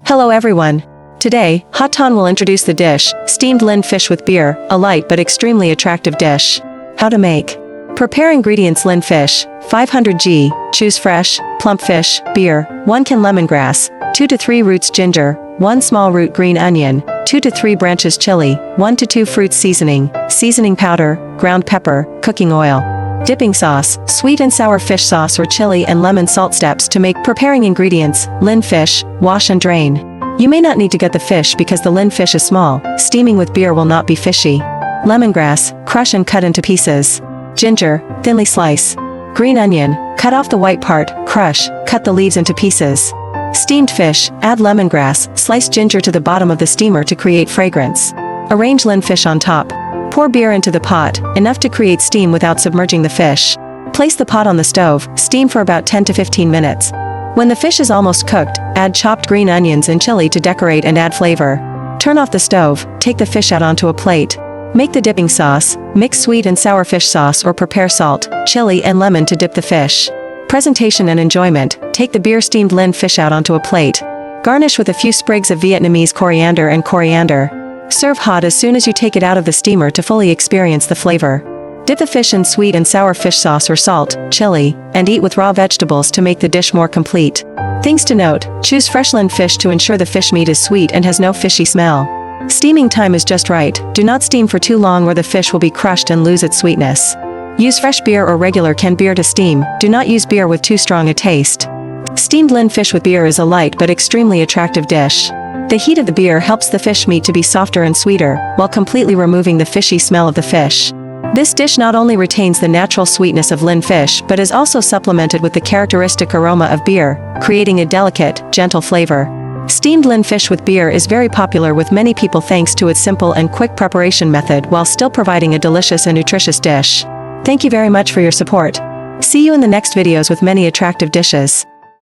Hello everyone. Today, Hot Ton will introduce the dish, steamed Linh fish with beer, a light but extremely attractive dish. How to make. Prepare ingredients: Linh fish, 500 g, choose fresh, plump fish, beer, 1 can lemongrass, 2 to 3 roots ginger, 1 small root green onion, 2 to 3 branches chili, 1 to 2 fruits seasoning powder, ground pepper, cooking oil. Dipping sauce, sweet and sour fish sauce or chili and lemon salt. Steps to make. Preparing ingredients: Linh fish, wash and drain. You may not need to get the fish because the Linh fish is small. Steaming with beer will not be fishy. Lemongrass, crush and cut into pieces. Ginger, thinly slice. Green onion, cut off the white part, crush, cut the leaves into pieces. Steamed fish, add lemongrass, slice ginger to the bottom of the steamer to create fragrance. Arrange Linh fish on top. Pour beer into the pot, enough to create steam without submerging the fish. Place the pot on the stove, steam for about 10 to 15 minutes. When the fish is almost cooked, add chopped green onions and chili to decorate and add flavor. Turn off the stove, take the fish out onto a plate. Make the dipping sauce, mix sweet and sour fish sauce or prepare salt, chili and lemon to dip the fish. Presentation and enjoyment: take the beer steamed Linh fish out onto a plate. Garnish with a few sprigs of Vietnamese coriander and coriander. Serve hot as soon as you take it out of the steamer to fully experience the flavor. Dip the fish in sweet and sour fish sauce or salt, chili, and eat with raw vegetables to make the dish more complete. Things to note: choose fresh Linh fish to ensure the fish meat is sweet and has no fishy smell. Steaming time is just right. Do not steam for too long or the fish will be crushed and lose its sweetness. Use fresh beer or regular canned beer to steam. Do not use beer with too strong a taste. Steamed Linh fish with beer is a light but extremely attractive dish. The heat of the beer helps the fish meat to be softer and sweeter, while completely removing the fishy smell of the fish. This dish not only retains the natural sweetness of Linh fish but is also supplemented with the characteristic aroma of beer, creating a delicate, gentle flavor. Steamed Linh fish with beer is very popular with many people thanks to its simple and quick preparation method while still providing a delicious and nutritious dish. Thank you very much for your support. See you in the next videos with many attractive dishes.